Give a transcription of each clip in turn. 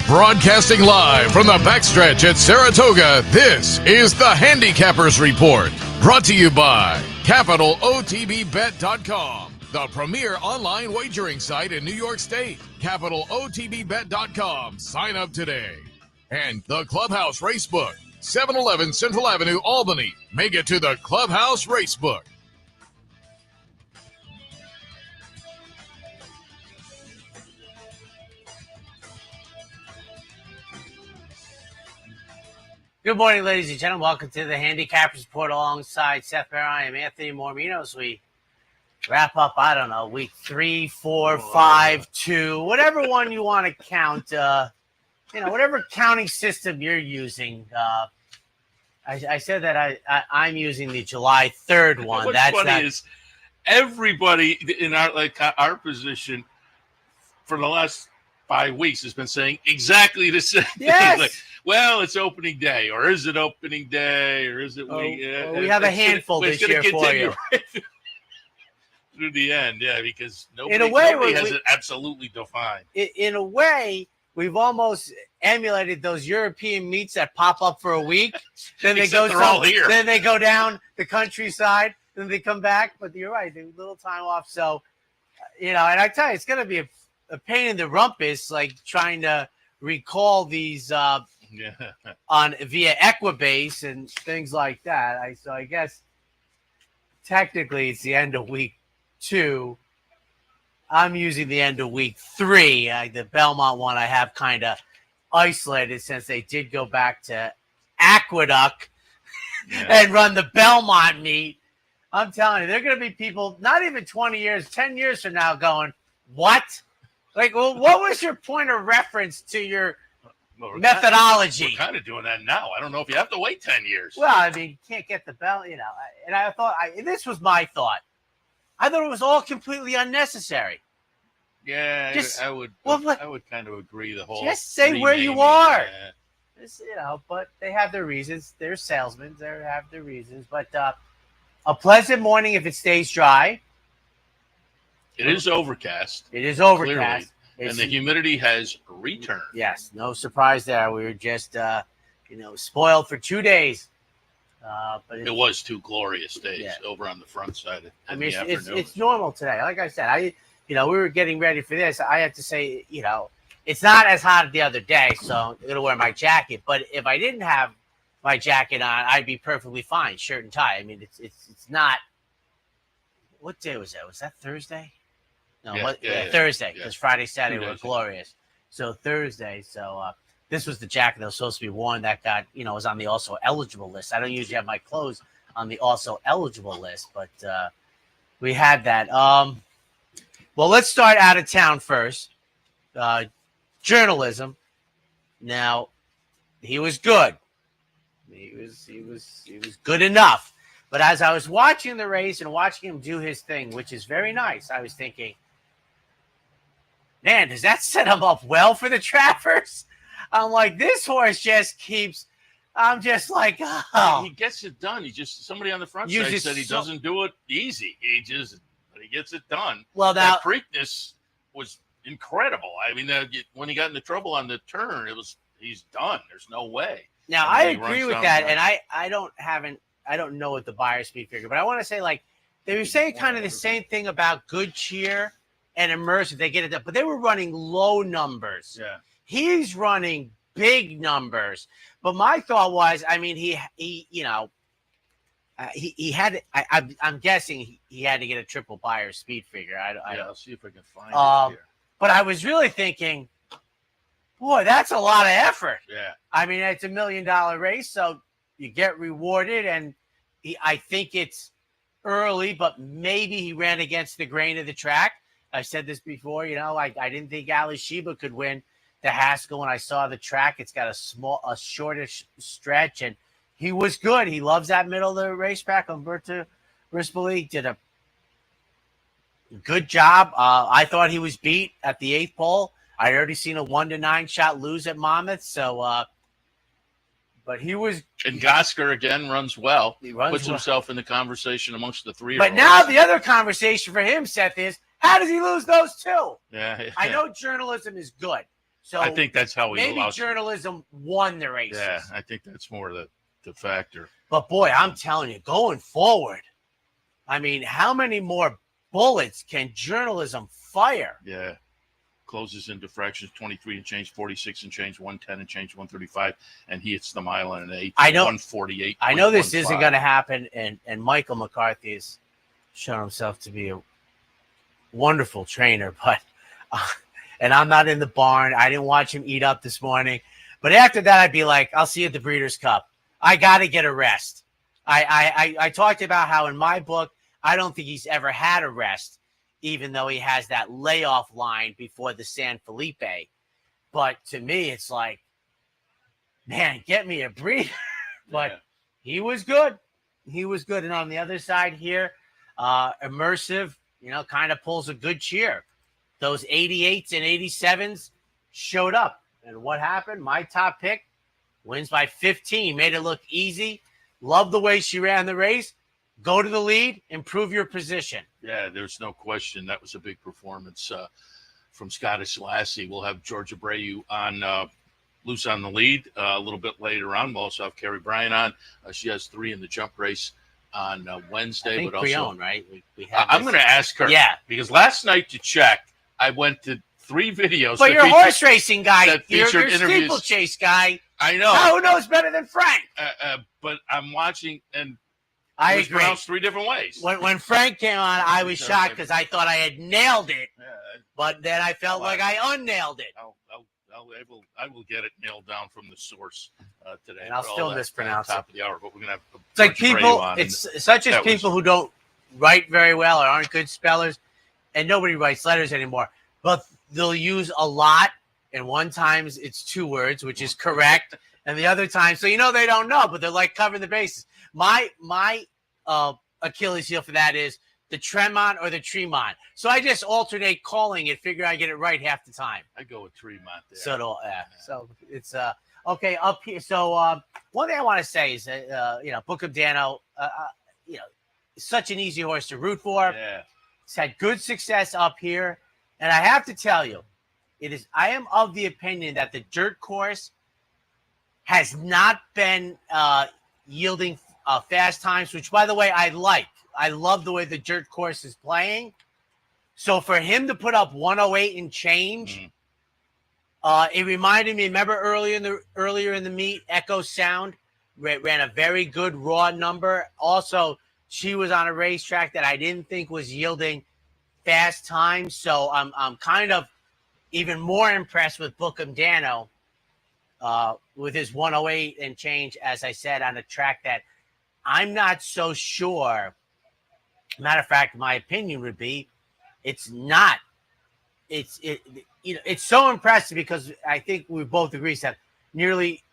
Broadcasting live from the backstretch at Saratoga, this is the Handicappers Report. Brought to you by CapitalOTBBet.com, the premier online wagering site in New York State. CapitalOTBBet.com. Sign up today. And the Clubhouse Racebook, 711 Central Avenue, Albany. Make it to the Clubhouse Racebook. Good morning, ladies and gentlemen. Welcome to the Handicappers Report alongside Seth, Merrow. I am Anthony Mormino as we wrap up, I don't know, week 3, 4, 5, 2, whatever one you want to count, whatever counting system you're using. I said that I'm using the July 3rd one. What's funny is everybody in our position for the last 5 weeks has been saying exactly the same yes. thing. Well, it's opening day, or is it opening day, or is it? We have a handful this year for you. Through the end, yeah, because nobody has it absolutely defined. In a way, we've almost emulated those European meets that pop up for a week. Then they all here. Then they go down the countryside, then they come back. But you're right, a little time off. So, and I tell you, it's going to be a pain in the rumpus, like trying to recall these via Equibase and things like that. So I guess technically it's the end of week 2. I'm using the end of week 3. The Belmont one I have kind of isolated since they did go back to Aqueduct and run the Belmont meet. I'm telling you, there are going to be people not even 20 years, 10 years from now going, what? Like, well, what was your point of reference to your methodology? We're kind of doing that now. I don't know if you have to wait 10 years. Well, I mean, you can't get the bell, And I thought, this was my thought. I thought it was all completely unnecessary. Yeah, I would kind of agree. The whole just say where you are. Just, but they have their reasons. They're salesmen. They have their reasons. But a pleasant morning if it stays dry. It is overcast. It is overcast. And the humidity has returned. Yes, no surprise there. We were just, spoiled for 2 days. But it was 2 glorious days over on the front side. It's normal today. Like I said, we were getting ready for this. I have to say, it's not as hot the other day, so I'm going to wear my jacket. But if I didn't have my jacket on, I'd be perfectly fine, shirt and tie. I mean, it's not. What day was that? Was that Thursday? No, Thursday, because Friday, Saturday were glorious. So Thursday, this was the jacket that was supposed to be worn that got, was on the also eligible list. I don't usually have my clothes on the also eligible list, but we had that. Well, let's start out of town first. Journalism. Now, he was good. He was good enough. But as I was watching the race and watching him do his thing, which is very nice, I was thinking, man, does that set him up well for the Travers? I'm like, this horse just keeps. I'm just like, oh. He gets it done. Somebody on the front side said he doesn't do it easy. But he gets it done. Well, now that Preakness was incredible. I mean, when he got into trouble on the turn, he's done. There's no way. Now I agree with that, and I don't know what the buyer speed figure, but I want to say, like, they were saying kind of the same thing about Good Cheer and Immersive. They get it done, but they were running low numbers. Yeah. He's running big numbers. But my thought was, I mean, he had. I'm guessing he had to get a triple buyer speed figure. I'll see if I can find it here. But I was really thinking, boy, that's a lot of effort. Yeah. I mean, it's $1 million race, so you get rewarded, and I think it's early, but maybe he ran against the grain of the track. I said this before, I didn't think Ali Sheba could win the Haskell when I saw the track. It's got a shortish stretch, and he was good. He loves that middle of the racetrack. Umberto Rispoli did a good job. I thought he was beat at the 8th pole. I'd already seen a 1-9 shot lose at Monmouth, so but he was. And Gosker again runs well. He puts himself in the conversation amongst the 3. But now the other conversation for him, Seth, is how does he lose those 2? Yeah. I know journalism is good, So I think that's how he maybe lost. journalism won the races. Yeah, I think that's more the factor. But boy, I'm telling you, going forward, I mean, how many more bullets can journalism fire? Yeah. Closes into fractions 23 and change, 46 and change, 110 and change, 135, and he hits the mile in an 8. I know 148. I know this isn't going to happen, and Michael McCarthy has shown himself to be a wonderful trainer, but and I'm not in the barn. I didn't watch him eat up this morning, but after that, I'd be like, I'll see you at the Breeders' Cup. I got to get a rest. I talked about how in my book, I don't think he's ever had a rest, even though he has that layoff line before the San Felipe. But to me, it's like, man, get me a breeder. But he was good. He was good. And on the other side here, Immersive, kind of pulls a good cheer. Those 88s and 87s showed up. And what happened? My top pick wins by 15. Made it look easy. Love the way she ran the race. Go to the lead, improve your position. Yeah, there's no question. That was a big performance from Scottish Lassie. We'll have Georgia Abreu on loose on the lead a little bit later on. We'll also have Carrie Bryan on. She has 3 in the jump race on Wednesday. I think but also, Creone, right? I'm going to ask her. Yeah. Because last night to check, I went to 3 videos. But you're a horse racing guy. You're a interviews. steeplechase guy. I know. Who knows better than Frank? But I'm watching, and I it was agree. pronounced 3 different ways. When Frank came on, I was shocked because I thought I had nailed it. Yeah, but then I felt like I unnailed it. I will get it nailed down from the source today. And I'll still mispronounce it. Top of the hour, but we're gonna have. It's like people. It's such as people who don't write very well or aren't good spellers, and nobody writes letters anymore. But they'll use a lot, and one times it's 2 words, which is correct, and the other time, so they don't know, but they're like covering the bases. My Achilles heel for that is the Tremont or the Tremont. So I just alternate calling it, figure I get it right half the time. I go with Tremont there. So it's okay up here. So one thing I want to say is Book of Dano, such an easy horse to root for. Yeah. It's had good success up here, and I have to tell you, I am of the opinion that the dirt course has not been yielding fast times, which, by the way, I like. I love the way the dirt course is playing. So for him to put up 108 and change, it reminded me. Remember earlier in the meet, Echo Sound ran a very good raw number. Also, she was on a racetrack that I didn't think was yielding fast times. So I'm kind of even more impressed with Bookham Dano with his 108 and change, as I said, on a track that I'm not so sure. Matter of fact, my opinion would be it's not. It's so impressive because I think we both agree that nearly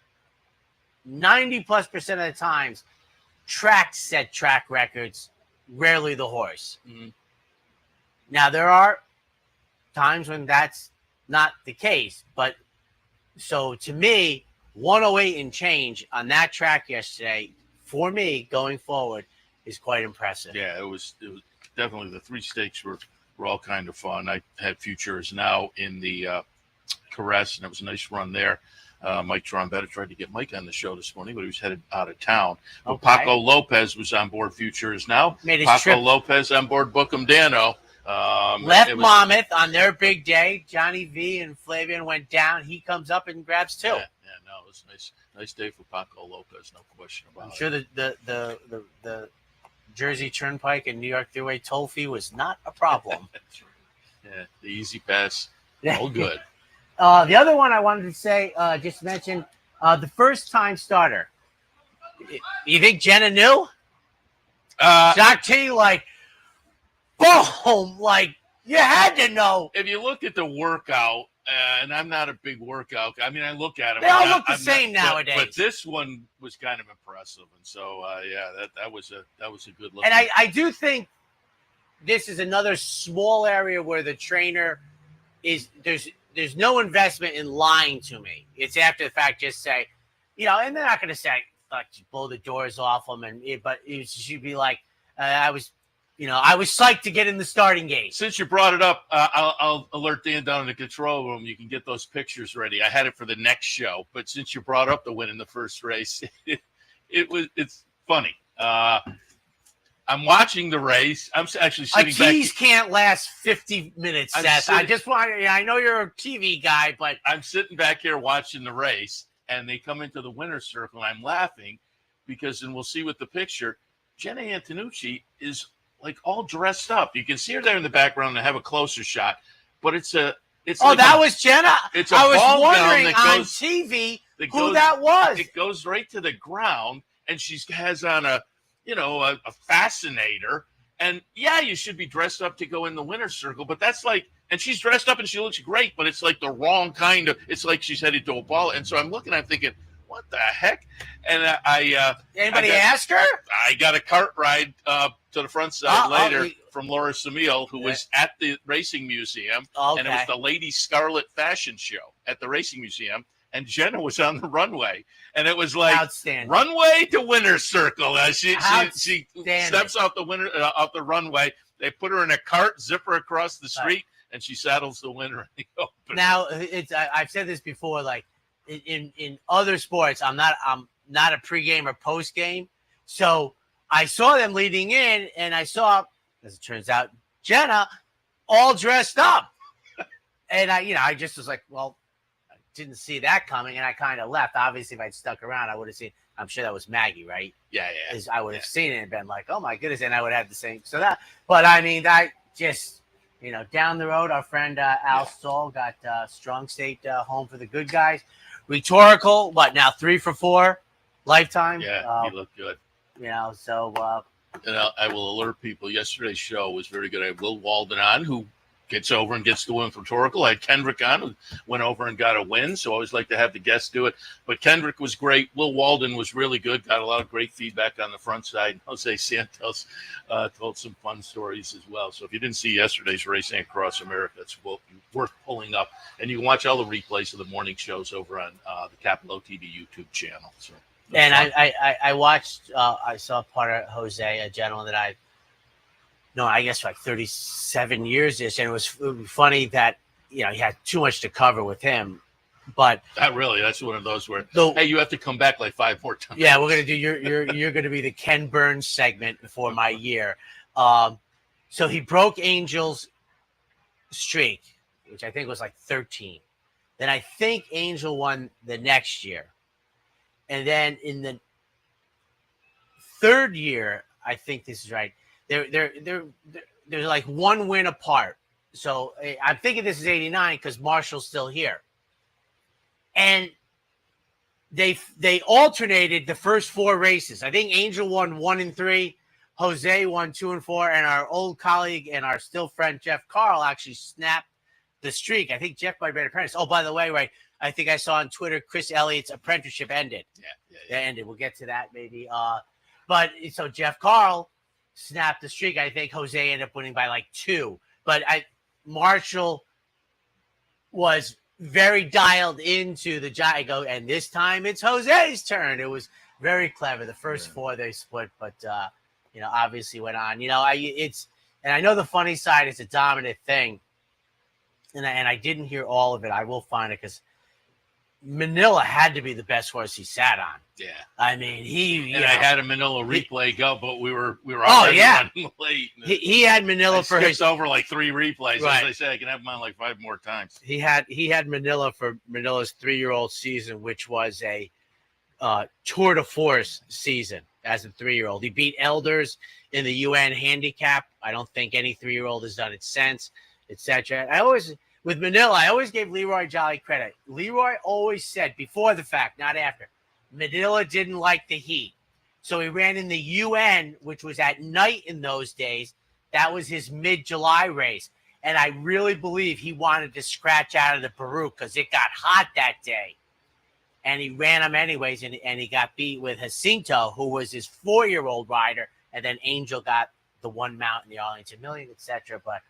90+% of the times tracks set track records, rarely the horse. Mm-hmm. Now, there are times when that's not the case, but so to me, 108 and change on that track yesterday, for me, going forward, is quite impressive. Yeah, it was definitely the 3 stakes were all kind of fun. I had Futures Now in the Caress, and it was a nice run there. Mike Trombetta tried to get Mike on the show this morning, but he was headed out of town. Well, Okay. Paco Lopez was on board Futures Now. Made his Paco trip. Lopez on board Bookham Dano. Left Monmouth on their big day. Johnny V and Flavian went down. He comes up and grabs 2. Yeah, no, it was a nice day for Paco Lopez, no question about it. I'm sure the Jersey Turnpike and New York Thruway toll fee was not a problem. Yeah, the easy pass, all good. The other one I wanted to say, just mention, the first-time starter. You think Jenna knew? Shock T, boom, you had to know. If you look at the workout, and I'm not a big workout. I mean, I look at them. They all look the same nowadays. But this one was kind of impressive, and so that was a good look. And I do think this is another small area where the trainer is there's no investment in lying to me. It's after the fact, just say, and they're not going to say blow the doors off them, but it should be like I was I was psyched to get in the starting gate. Since you brought it up, I'll alert Dan down in the control room. You can get those pictures ready. I had it for the next show, but since you brought up the win in the first race, it's funny. I'm watching the race. I'm actually sitting back. A tease can't last 50 minutes, Seth. I know you're a TV guy, but I'm sitting back here watching the race, and they come into the winner's circle, and I'm laughing because, and we'll see with the picture, Jenna Antonucci is like all dressed up. You can see her there in the background and have a closer shot, but it's that was Jenna. It's I was ball wondering gown on TV who that was. It goes right to the ground, and she has on a fascinator. And yeah, you should be dressed up to go in the winner's circle, but that's like, and she's dressed up and she looks great, but it's like the wrong kind of. It's like she's headed to a ball, and so I'm looking, I'm thinking, what the heck? And anybody ask her? I got a cart ride to the front side later from Laura Samil, who was at the Racing Museum, and it was the Lady Scarlet Fashion Show at the Racing Museum, and Jenna was on the runway, and it was like runway to winner's circle. She steps off the runway. They put her in a cart, zip her across the street, and she saddles the winner in the open. Now, I've said this before, like in other sports, I'm not a pregame or postgame, so I saw them leading in, and I saw, as it turns out, Jenna all dressed up, and I just was like, well, I didn't see that coming, and I kind of left. Obviously, if I'd stuck around, I would have seen. I'm sure that was Maggie, right? Yeah. I would have seen it and been like, oh my goodness, and I would have the same. So that, but I mean, that just. Down the road, our friend Al Stoll got Strong State home for the good guys. Rhetorical, what now? 3 for 4, lifetime. Yeah, he looked good. So. And I will alert people. Yesterday's show was very good. I had Will Walden on, who gets over and gets the win for Rhetorical. I had Kendrick on, who went over and got a win. So I always like to have the guests do it. But Kendrick was great. Will Walden was really good. Got a lot of great feedback on the front side. Jose Santos told some fun stories as well. So if you didn't see yesterday's Racing Across America, it's worth pulling up. And you can watch all the replays of the morning shows over on the Capital TV YouTube channel. So. And I watched, I saw part of Jose, a gentleman that I've known, I guess, for like 37 years. And it was funny that, he had too much to cover with him. But that's one of those where, hey, you have to come back like 5 more times. Yeah, we're going to do, you're going to be the Ken Burns segment for my year. So he broke Angel's streak, which I think was like 13. Then I think Angel won the next year. And then in the third year, I think this is right. They're like one win apart. So I'm thinking this is 89 because Marshall's still here. And they alternated the first 4 races. I think Angel won 1 and 3, Jose won 2 and 4, and our old colleague and our still friend Jeff Carl actually snapped the streak. I think Jeff might have been an apprentice. Oh, by the way, right. I think I saw on Twitter Chris Elliott's apprenticeship ended. Yeah. It ended. We'll get to that maybe. But so Jeff Carl snapped the streak. I think Jose ended up winning by like 2. But Marshall was very dialed into the Jago, and this time it's Jose's turn. It was very clever. The first 4 they split, but obviously went on. And I know the funny side is a dominant thing, and I didn't hear all of it. I will find it because Manila had to be the best horse he sat on. Yeah, I mean I had a Manila replay go, but we were already running late. He had Manila for his over like 3 replays. Right. As I say, I can have him on like 5 more times. He had Manila for Manila's 3-year-old season, which was a tour de force season as a 3-year-old. He beat Elders in the UN handicap. I don't think any 3-year-old has done it since, etc. With Manila, I always gave Leroy Jolly credit. Leroy always said, before the fact, not after, Manila didn't like the heat. So he ran in the UN, which was at night in those days. That was his mid-July race. And I really believe he wanted to scratch out of the Baruch because it got hot that day. And he ran him anyways, and he got beat with Jacinto, who was his 4-year-old rider. And then Angel got the one mount in the Arlington Million, etc. But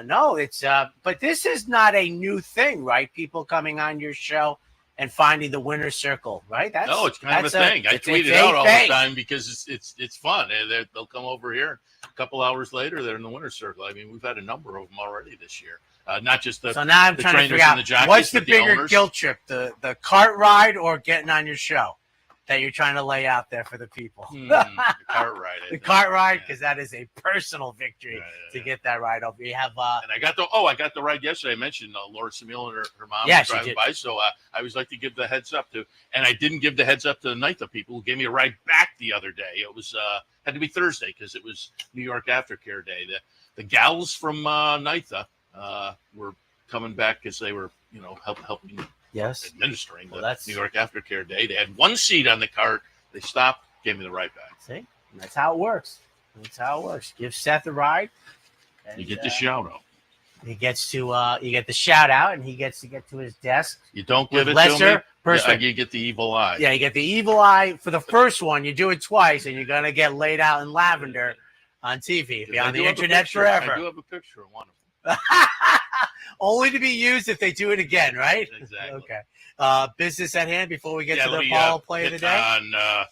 no, it's but this is not a new thing, right? People coming on your show and finding the winner's circle, right? It's kind of a thing. I tweet it out all the time because it's fun. They'll come over here. A couple hours later, they're in the winner's circle. I mean, we've had a number of them already this year. Not just the so now I'm trying to figure out what's the bigger guilt trip, the cart ride or getting on your show that you're trying to lay out there for the people. The cart ride. The cart ride, because that is a personal victory to get that ride over. You have and I got the ride yesterday. I mentioned Laura Samil and her mom were driving by, so I always like to give the heads up to, and I didn't give the heads up to the NYTHA people who gave me a ride back the other day. It was had to be Thursday because it was New York Aftercare Day. The gals from NYTHA were coming back because they were helping. Yes. Administering the New York Aftercare Day. They had one seat on the cart. They stopped, gave me the ride back. See? That's how it works. Give Seth a ride. And, you get the shout out. He gets to you get the shout out, and he gets to get to his desk. You don't give it to me. You get the evil eye. Yeah, you get the evil eye for the first one. You do it twice, and you're gonna get laid out in lavender on TV. Be on the internet forever. I do have a picture of one of them. Only to be used if they do it again, right? Exactly. Okay. Business at hand before we get to the Apollo play of the day. On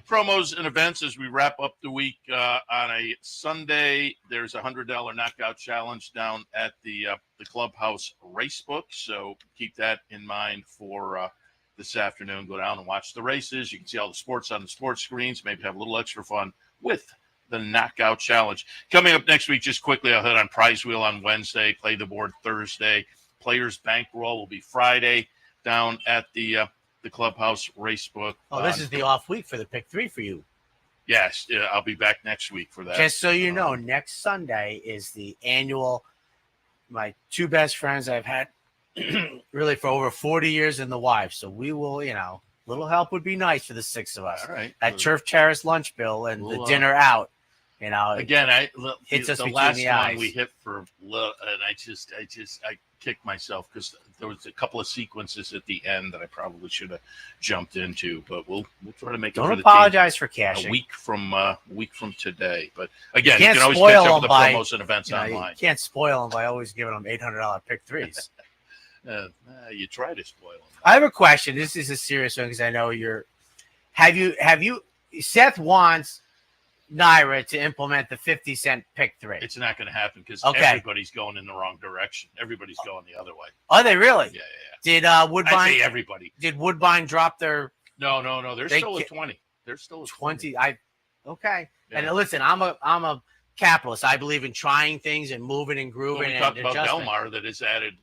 promos and events as we wrap up the week on a Sunday. There's a $100 knockout challenge down at the Clubhouse Racebook. So keep that in mind for this afternoon. Go down and watch the races. You can see all the sports on the sports screens. Maybe have a little extra fun with the knockout challenge. Coming up next week, just quickly, I'll hit on Prize Wheel on Wednesday, Play the Board Thursday. Players Bankroll will be Friday down at the Clubhouse Racebook. Oh, this is the off week for the Pick 3 for you. Yes, I'll be back next week for that. Just so you know, next Sunday is the annual, my two best friends I've had really for over 40 years and the wife. So we will, little help would be nice for the six of us. All right. That Turf Terrace lunch bill and the dinner out. Again, hits us the between last the one eyes. we hit for, and I kicked myself because there was a couple of sequences at the end that I probably should have jumped into, but we'll try to make it. Don't for the apologize team for cashing. A week from today, but again, you can't can always spoil catch up with the by, promos and events online. You can't spoil them by always giving them $800 Pick 3s. You try to spoil them. I have a question. This is a serious one because I know you're. Have you? Seth wants Naira to implement the 50-cent Pick 3. It's not going to happen because everybody's going in the wrong direction. Everybody's going the other way. Are they really? Yeah. Did Woodbine? I say everybody. Did Woodbine drop their? No. They're still at 20. They're still at 20. Okay. Yeah. And listen, I'm a capitalist. I believe in trying things and moving and grooving. We talked about Delmar that has added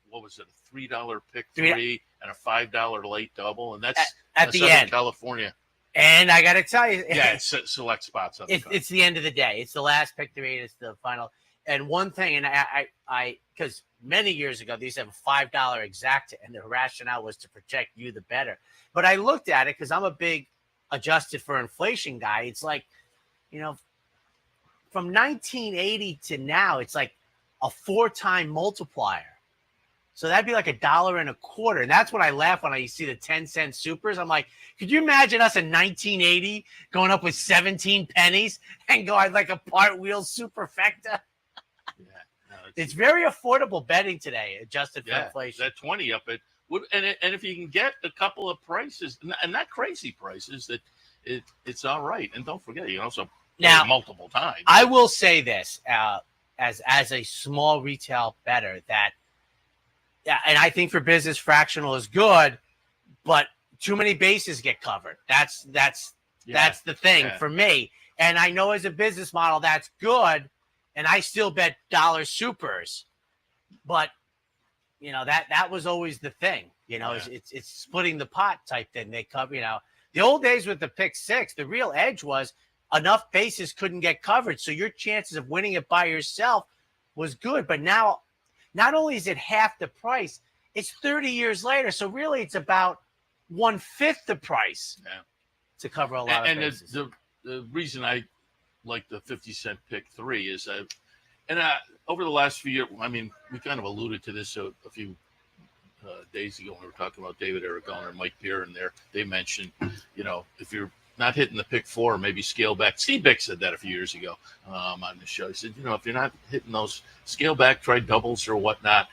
what was it, a $3 Pick 3 and a $5 late double, and that's at the Southern end, California. And I got to tell you, it's select spots. It's the end of the day. It's the last Pick 3. It's the final. And one thing, and I because many years ago, they used to have a $5 exacta, and the rationale was to protect you the better. But I looked at it because I'm a big adjusted for inflation guy. It's like, from 1980 to now, it's like a 4-time multiplier. So that'd be like $1.25. And that's when I laugh when I see the 10-cent supers. I'm like, could you imagine us in 1980 going up with 17 pennies and going like a part wheel superfecta? It's very affordable betting today, adjusted for inflation. That 20 up it would, and if you can get a couple of prices, and not crazy prices, that it's all right. And don't forget, you can also play multiple times. I will say this as a small retail bettor that. Yeah, and I think for business, fractional is good, but too many bases get covered. That's the thing for me. And I know as a business model, that's good. And I still bet dollar supers, but that was always the thing. It's splitting the pot type thing. They cover. The old days with the Pick 6, the real edge was enough bases couldn't get covered, so your chances of winning it by yourself was good. But now. Not only is it half the price, it's 30 years later. So really, it's about 1/5 the price to cover a lot of bases. And the reason I like the 50-cent Pick 3 is over the last few years, I mean, we kind of alluded to this a few days ago when we were talking about David Aragona and Mike Pearson there. They mentioned, if you're not hitting the Pick 4, maybe scale back. Steve Bick said that a few years ago on the show. He said, if you're not hitting those, scale back, try doubles or whatnot.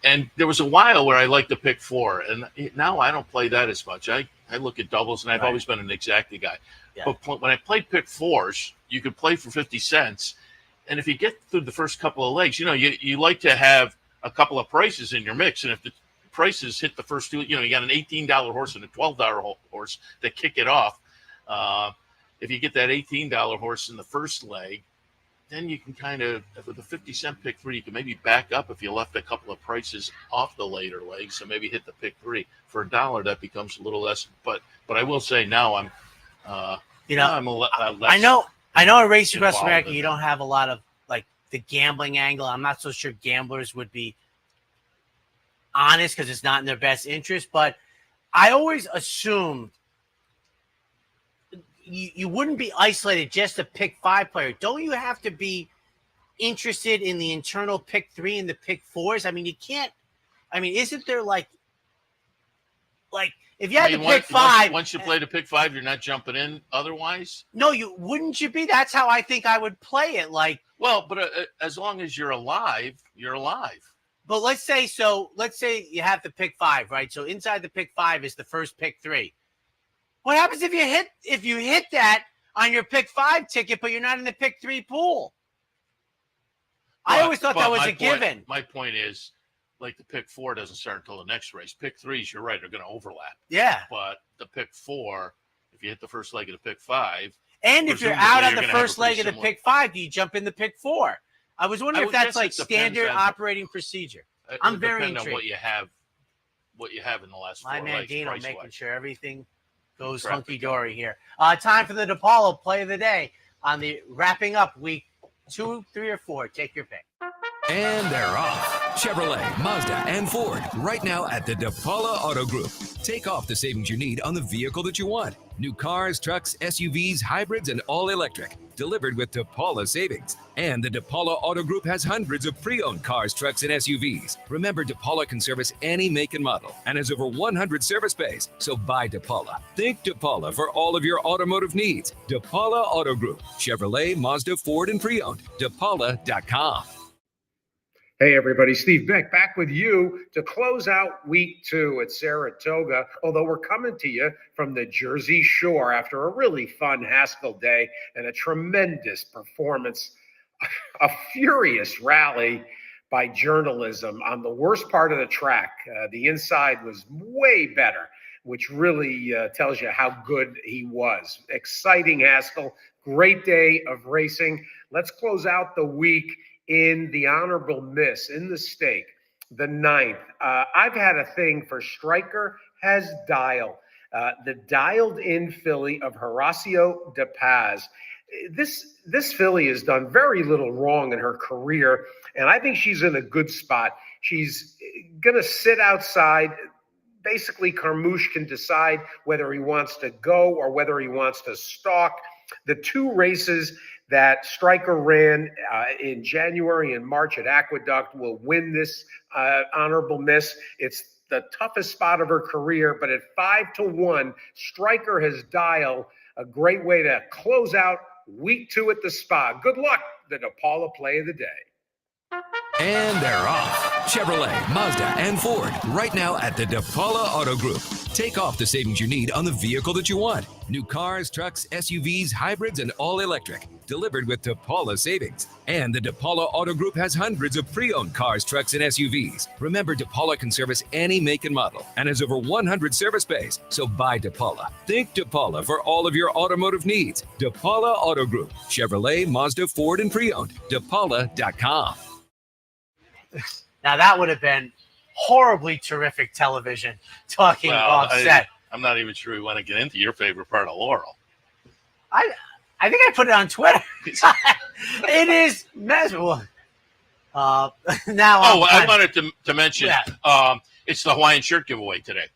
And there was a while where I liked to pick 4, and now I don't play that as much. I look at doubles, and I've always been an exacta guy. Yeah. But when I played pick 4s, you could play for 50 cents. And if you get through the first couple of legs, you like to have a couple of prices in your mix. And if the prices hit the first 2, you got an $18 horse and a $12 horse that kick it off. If you get that $18 horse in the first leg, then you can kind of, with a 50-cent pick 3, you can maybe back up if you left a couple of prices off the later legs. So maybe hit the pick 3 for $1. That becomes a little less. But I will say now I'm, I'm less. I know at Race Across America, you don't have a lot of like the gambling angle. I'm not so sure gamblers would be honest because it's not in their best interest. But I always assume you wouldn't be isolated just a pick 5 player. Don't you have to be interested in the internal pick 3 and the pick 4s? I mean, you can't. I mean, isn't there like if you had to pick 5, once you play the pick 5, you're not jumping in otherwise? No, wouldn't you be? That's how I think I would play it. But as long as you're alive, you're alive. But let's say you have the pick 5, right? So inside the pick 5 is the first pick 3. What happens if you hit that on your pick 5 ticket, but you're not in the pick 3 pool? I always thought that was a given. My point is, like the pick 4 doesn't start until the next race. Pick 3s, you're right, are going to overlap. Yeah. But the pick 4, if you hit the first leg of the pick 5, and if you're out on the first leg of the pick 5, do you jump in the pick 4? I was wondering if that's like standard operating procedure. I'm very intrigued. On what you have in the last 4 legs. My man Dino making sure everything goes hunky-dory here. Time for the DePaulo play of the day on the wrapping up week 2, 3, or 4. Take your pick. And they're off. Chevrolet, Mazda, and Ford right now at the DePaulo Auto Group. Take off the savings you need on the vehicle that you want. New cars, trucks, SUVs, hybrids, and all electric. Delivered with DePaulo savings. And the DePaulo Auto Group has hundreds of pre-owned cars, trucks, and SUVs. Remember, DePaulo can service any make and model and has over 100 service bays. So buy DePaulo. Think DePaulo for all of your automotive needs. DePaulo Auto Group. Chevrolet, Mazda, Ford, and pre-owned. DePaulo.com. Hey, everybody. Steve Beck back with you to close out week 2 at Saratoga, although we're coming to you from the Jersey Shore after a really fun Haskell day and a tremendous performance, a furious rally by journalism on the worst part of the track. The inside was way better, which really tells you how good he was. Exciting Haskell, great day of racing. Let's close out the week in the honorable miss, in the stake, the 9th. I've had a thing for Striker Has Dial, the dialed-in filly of Horacio de Paz. This filly has done very little wrong in her career, and I think she's in a good spot. She's going to sit outside. Basically, Carmouche can decide whether he wants to go or whether he wants to stalk. The 2 races that Striker ran in January and March at Aqueduct will win this honorable miss. It's the toughest spot of her career, but at 5-1, Striker Has Dialed, a great way to close out week 2 at the Spa. Good luck, the DePaulo play of the day. And they're off. Chevrolet, Mazda, and Ford right now at the DePaulo Auto Group. Take off the savings you need on the vehicle that you want. New cars, trucks, SUVs, hybrids, and all electric. Delivered with DePaulo savings. And the DePaulo Auto Group has hundreds of pre-owned cars, trucks, and SUVs. Remember, DePaulo can service any make and model and has over 100 service bays. So buy DePaulo. Think DePaulo for all of your automotive needs. DePaulo Auto Group. Chevrolet, Mazda, Ford, and pre-owned. DePaulo.com. Now that would have been horribly terrific television talking offset. I'm not even sure we want to get into your favorite part of Laurel. I think I put it on Twitter. It is miserable. I wanted to mention it's the Hawaiian shirt giveaway today.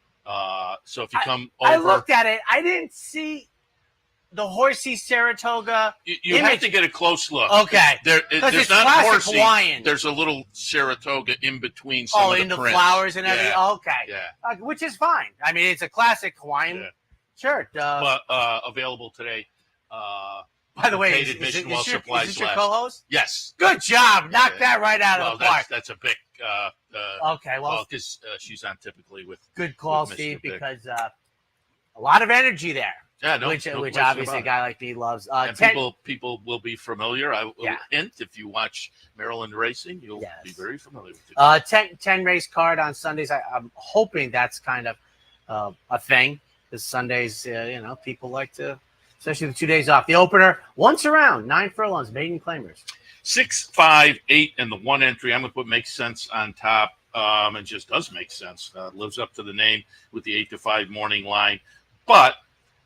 So if you come over. I looked at it. I didn't see the horsey Saratoga. You have to get a close look. Okay. There's not horsey. Hawaiian. There's a little Saratoga in between some of the prints. Flowers and everything. Yeah. Okay. Yeah. Which is fine. I mean, it's a classic Hawaiian shirt. But available today. By the way, is this your co-host? Yes. Good job. Knock that right out of the park. That's a big Okay, well, because she's on typically with good call, with Mr. Steve, Big. because a lot of energy there. Yeah, which question obviously a about guy like me loves. and people will be familiar. I will hint, if you watch Maryland racing, you'll be very familiar with it. 10 race card on Sundays. I'm hoping that's kind of a thing, because Sundays, people like to, especially the 2 days off. The opener, once around, 9 furlongs, maiden claimers. 6, 5, 8, and the one entry. I'm going to put makes sense on top. It just does make sense. Lives up to the name with the 8-5 morning line, but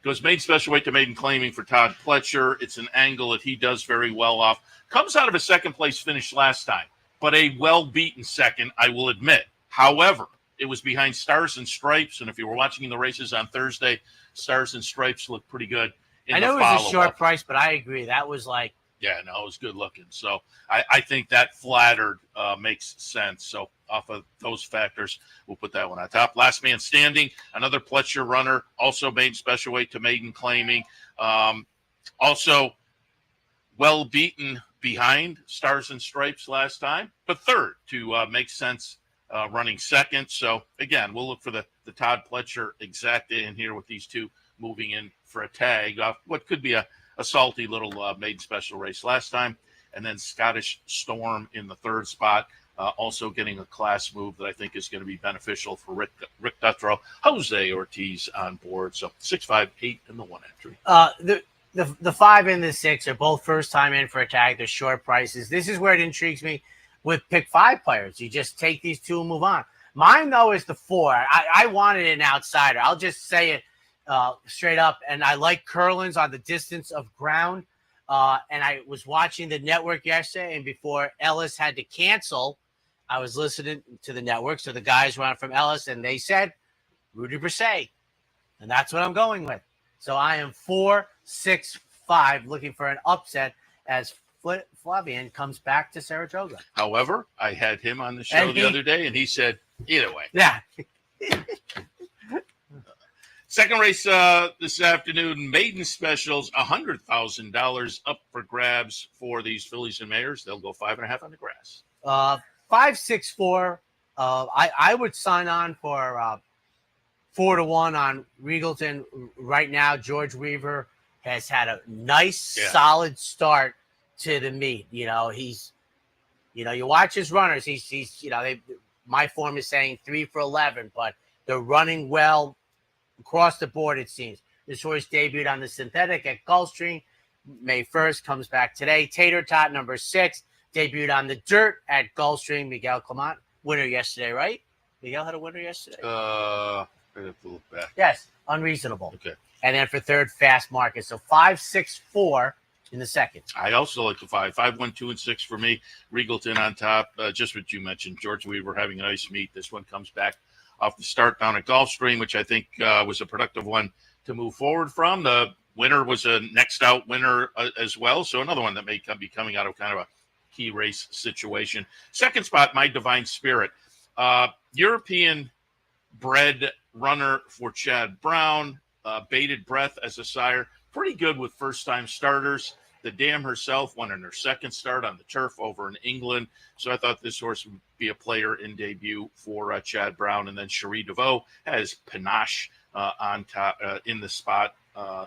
goes maiden special weight to maiden claiming for Todd Pletcher. It's an angle that he does very well off. Comes out of a second place finish last time, but a well-beaten second, I will admit. However, it was behind Stars and Stripes, and if you were watching the races on Thursday, Stars and Stripes looked pretty good. I know it was a short price, but I agree. That was like... Yeah, no, it was good looking. So I think that flattered makes sense. So off of those factors, we'll put that one on top. Last man standing, another Pletcher runner, also maiden special weight to maiden claiming. Also well beaten behind Stars and Stripes last time, but third to make sense running second. So again, we'll look for the Todd Pletcher exacta in here with these two moving in for a tag off what could be a salty little maiden special race last time. And then Scottish Storm in the third spot, also getting a class move that I think is going to be beneficial for Rick Dutrow. Jose Ortiz on board. So 6, 5, 8 in the one entry. The 5 and the 6 are both first time in for a tag. They're short prices. This is where it intrigues me with pick 5 players. You just take these two and move on. Mine, though, is the 4. I wanted an outsider. I'll just say it straight up. And I like Curlin's on the distance of ground. And I was watching the network yesterday, and before Ellis had to cancel, I was listening to the network. So the guys were on from Ellis, and they said Rudy Brisset. And that's what I'm going with. So I am 4, 6, 5, looking for an upset as Flavian comes back to Saratoga. However, I had him on the show the other day, and he said, either way. Yeah. Second race this afternoon, maiden specials, $100,000 up for grabs for these fillies and mares. They'll go 5.5 on the grass. 5, 6, 4. I would sign on for 4-1 on Regalton right now. George Weaver has had a nice, solid start to the meet. You watch his runners. He's my form is saying 3 for 11, but they're running well across the board, it seems. This horse debuted on the synthetic at Gulfstream May 1st, comes back today. Tater Tot, number 6, debuted on the dirt at Gulfstream. Miguel Clement, winner yesterday, right? Miguel had a winner yesterday? I have to look back. Yes, Unreasonable. Okay. And then for third, Fast Market. So 5, 6, 4 in the second. I also like the 5. 5, 1, 2, and 6 for me. Regalton on top. Just what you mentioned. George Weaver having a nice meet. This one comes back off the start down at Gulfstream, which I think was a productive one to move forward from. The winner was a next out winner as well. So another one that may be coming out of kind of a key race situation. Second spot, My Divine Spirit. European bred runner for Chad Brown. Bated Breath as a sire. Pretty good with first-time starters. The dam herself won in her second start on the turf over in England. So I thought this horse would be a player in debut for Chad Brown. And then Cherie DeVoe has panache on top in the spot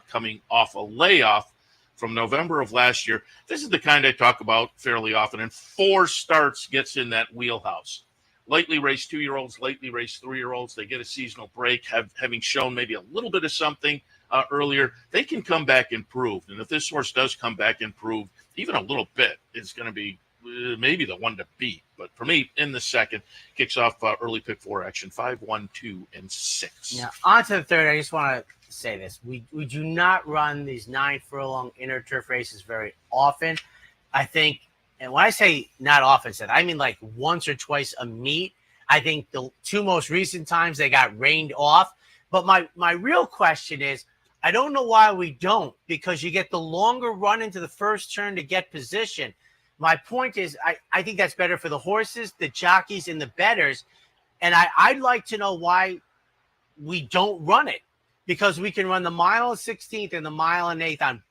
coming off a layoff from November of last year. This is the kind I talk about fairly often. And 4 starts gets in that wheelhouse. Lightly raced 2-year-olds, lightly raced 3-year-olds. They get a seasonal break, having shown maybe a little bit of something earlier. They can come back improved. And if this horse does come back improved, even a little bit, it's going to be maybe the one to beat. But for me, in the second, kicks off early pick 4 action, 5, 1, 2, and 6. Now, on to the third. I just want to say this. We do not run these 9 furlong inner turf races very often. I think, and when I say not often, I mean like once or twice a meet. I think the 2 most recent times they got rained off. But my real question is, I don't know why we don't, because you get the longer run into the first turn to get position. My point is, I think that's better for the horses, the jockeys, and the bettors. And I'd like to know why we don't run it, because we can run the mile and 16th and the mile and 8th on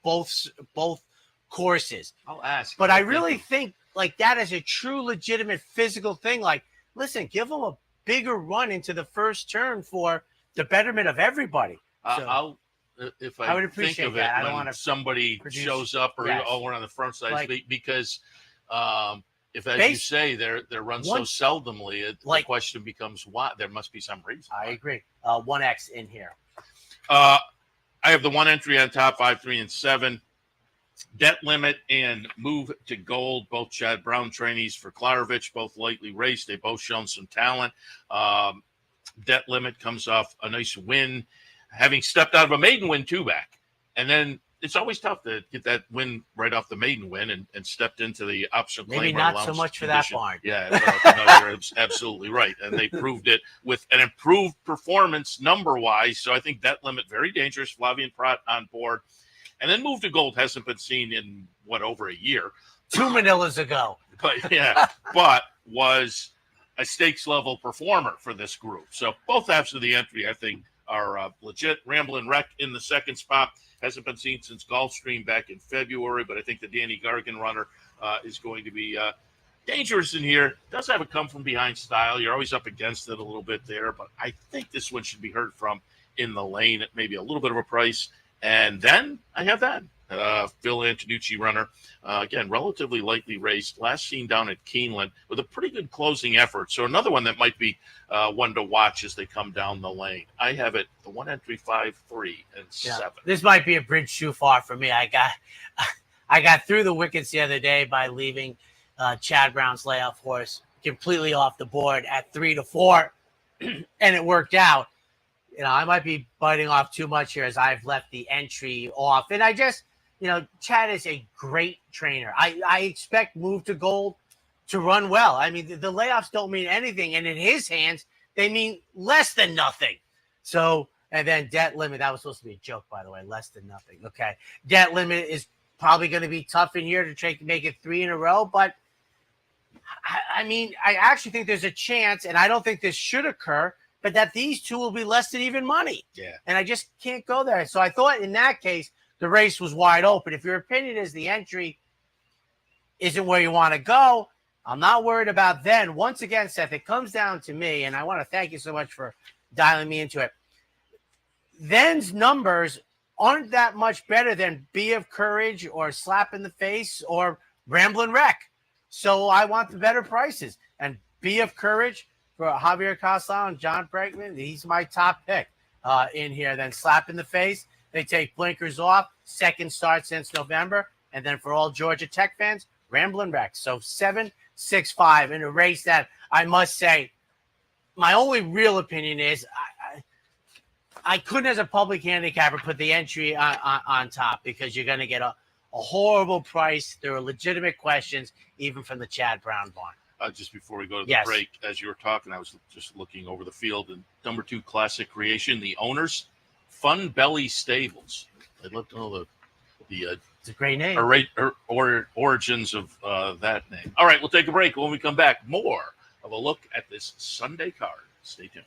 both courses. I'll ask. But I really think like that is a true legitimate physical thing. Like, listen, give them a bigger run into the first turn for the betterment of everybody. So, I would appreciate think of that. it I don't when want to somebody shows up or we're on the front side, because if, as you say, they're run so seldomly, the question becomes why. There must be some reason. I agree. 1X in here. I have the one entry on top, 5, 3, and 7. Debt Limit and Move to Gold, both Chad Brown trainees for Klarovich, both lightly raced. They both shown some talent. Debt Limit comes off a nice win, having stepped out of a maiden win 2-back. And then it's always tough to get that win right off the maiden win and stepped into the optional claim. Maybe not so much for that barn. Yeah, no, you're absolutely right. And they proved it with an improved performance number-wise. So I think Debt Limit, very dangerous. Flavian Prat on board. And then Move to Gold hasn't been seen in, over a year. 2 Manilas ago. But was a stakes-level performer for this group. So both halves of the entry, I think, are legit. Ramblin' Wreck in the second spot. Hasn't been seen since Gulfstream back in February, but I think the Danny Gargan runner is going to be dangerous in here. Does have a come-from-behind style. You're always up against it a little bit there, but I think this one should be heard from in the lane at maybe a little bit of a price. And then I have that Phil Antonucci runner, again, relatively lightly raced, last seen down at Keeneland with a pretty good closing effort. So another one that might be one to watch as they come down the lane. I have it, the one entry, 5, 3, and 7. This might be a bridge too far for me. I got through the wickets the other day by leaving Chad Brown's layoff horse completely off the board at 3 to 4, and it worked out. I might be biting off too much here as I've left the entry off. And I just, Chad is a great trainer. I expect Move to Gold to run well. I mean, the layoffs don't mean anything. And in his hands, they mean less than nothing. So, and then Debt Limit, that was supposed to be a joke, by the way, less than nothing. Okay. Debt Limit is probably going to be tough in here to make it 3 in a row. But, I mean, I actually think there's a chance, and I don't think this should occur, but that these two will be less than even money. Yeah. And I just can't go there. So I thought in that case, the race was wide open. If your opinion is the entry isn't where you want to go, I'm not worried about then. Once again, Seth, it comes down to me, and I want to thank you so much for dialing me into it. Then's numbers aren't that much better than Be of Courage or Slap in the Face or Ramblin' Wreck. So I want the better prices. And Be of Courage for Javier Costal and John Bregman, he's my top pick in here. Then Slap in the Face, they take blinkers off, second start since November. And then for all Georgia Tech fans, Ramblin' Wreck. So 7, 6, 5 in a race that I must say, my only real opinion is I couldn't, as a public handicapper, put the entry on top because you're going to get a horrible price. There are legitimate questions, even from the Chad Brown barn. Just before we go to the break, as you were talking, I was just looking over the field. And number 2 classic creation, the owners, Fun Belly Stables. I'd love to know it's a great name. Origins of that name. All right, we'll take a break. When we come back, more of a look at this Sunday card. Stay tuned.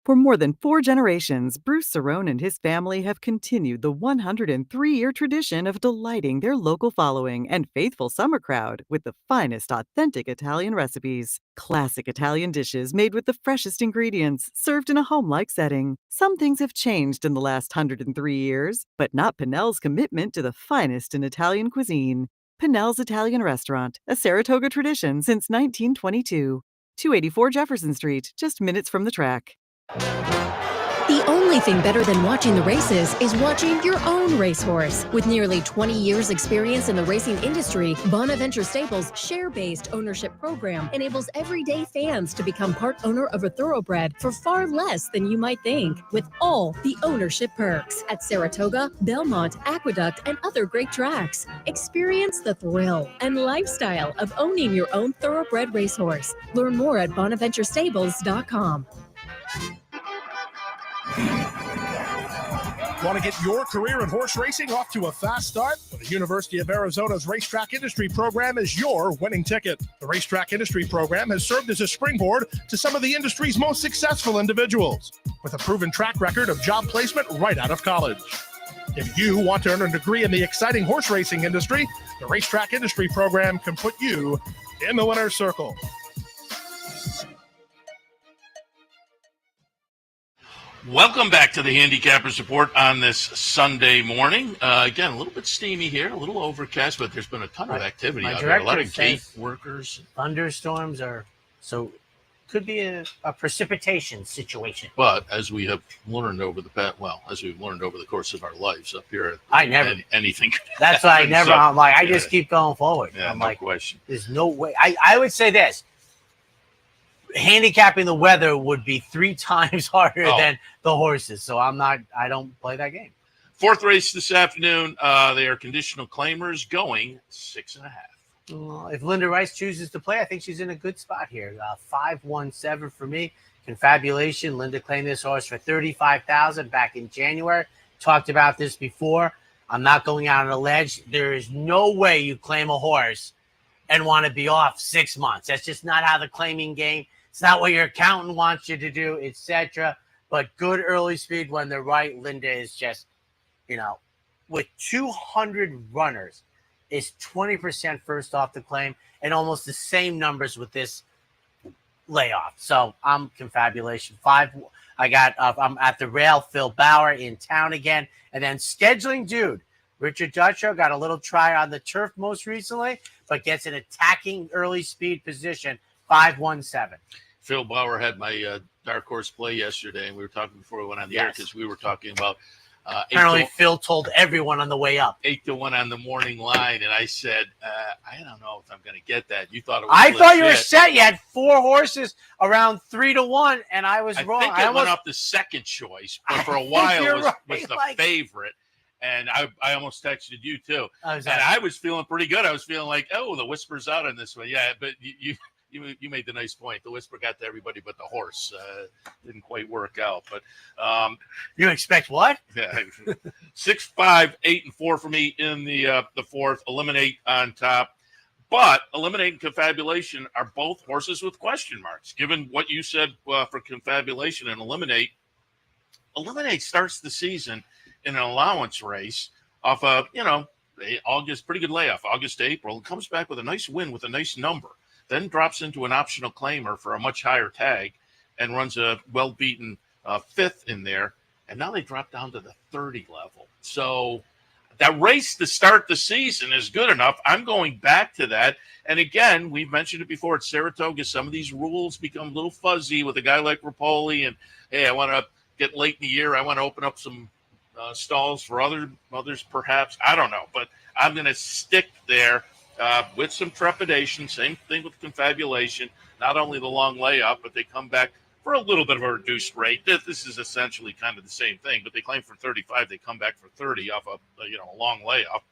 For more than 4 generations, Bruce Cerrone and his family have continued the 103-year tradition of delighting their local following and faithful summer crowd with the finest authentic Italian recipes. Classic Italian dishes made with the freshest ingredients, served in a home-like setting. Some things have changed in the last 103 years, but not Pinnell's commitment to the finest in Italian cuisine. Pinnell's Italian Restaurant, a Saratoga tradition since 1922. 284 Jefferson Street, just minutes from the track. The only thing better than watching the races is watching your own racehorse. With nearly 20 years experience in the racing industry, Bonaventure Stables' share-based ownership program enables everyday fans to become part owner of a thoroughbred for far less than you might think, with all the ownership perks at Saratoga, Belmont, Aqueduct, and other great tracks. Experience the thrill and lifestyle of owning your own thoroughbred racehorse. Learn more at bonaventurestables.com. Want to get your career in horse racing off to a fast start? Well, the University of Arizona's Racetrack Industry Program is your winning ticket. The Racetrack Industry Program has served as a springboard to some of the industry's most successful individuals, with a proven track record of job placement right out of college. If you want to earn a degree in the exciting horse racing industry, the Racetrack Industry Program can put you in the winner's circle. Welcome back to the Handicappers Report on this Sunday morning. Again, a little bit steamy here, a little overcast, but there's been a ton of activity out there. A lot of gate workers. Thunderstorms could be a precipitation situation. But as we have learned over the course of our lives up here, anything. That's why I just keep going forward. Yeah, I'm no question. There's no way. I would say this. Handicapping the weather would be 3 times harder than the horses. So I don't play that game. 4th race this afternoon. They are conditional claimers going 6.5. If Linda Rice chooses to play, I think she's in a good spot here. 5-1-7 for me. Confabulation. Linda claimed this horse for $35,000 back in January. Talked about this before. I'm not going out on a ledge. There is no way you claim a horse and want to be off 6 months. That's just not how the claiming game. It's not what your accountant wants you to do, etc. But good early speed when they're right. Linda is just, with 200 runners, is 20% first off the claim and almost the same numbers with this layoff. So I'm confabulation 5. I'm at the rail. Phil Bauer in town again. And then scheduling dude. Richard Dutrow got a little try on the turf most recently, but gets an attacking early speed position, 5-1-7. Phil Bauer had my Darkhorse play yesterday, and we were talking before we went on the air because we were talking about apparently Phil told everyone on the way up 8-1 on the morning line, and I said, I don't know if I'm going to get that. You thought it was I thought you were set. You had 4 horses around 3-1, and I was wrong. I think went up the second choice, but for a while was the favorite. And I almost texted you too. And I was feeling pretty good. I was feeling like, the whisper's out on this one. Yeah, but you made the nice point. The whisper got to everybody but the horse. Didn't quite work out. But you expect what? Yeah, 6, 5, 8, and 4 for me in the 4th. Eliminate on top. But Eliminate and Confabulation are both horses with question marks. Given what you said for Confabulation and Eliminate starts the season in an allowance race off of, August, pretty good layoff, August to April. Comes back with a nice win with a nice number. Then drops into an optional claimer for a much higher tag and runs a well-beaten 5th in there. And now they drop down to the 30 level. So that race to start the season is good enough. I'm going back to that. And again, we've mentioned it before at Saratoga. Some of these rules become a little fuzzy with a guy like Rapoli. And, hey, I want to get late in the year. I want to open up some stalls for others, perhaps. I don't know. But I'm going to stick there. With some trepidation, same thing with Confabulation. Not only the long layoff, but they come back for a little bit of a reduced rate. This is essentially kind of the same thing, but they claim for 35, they come back for 30 off a long layoff.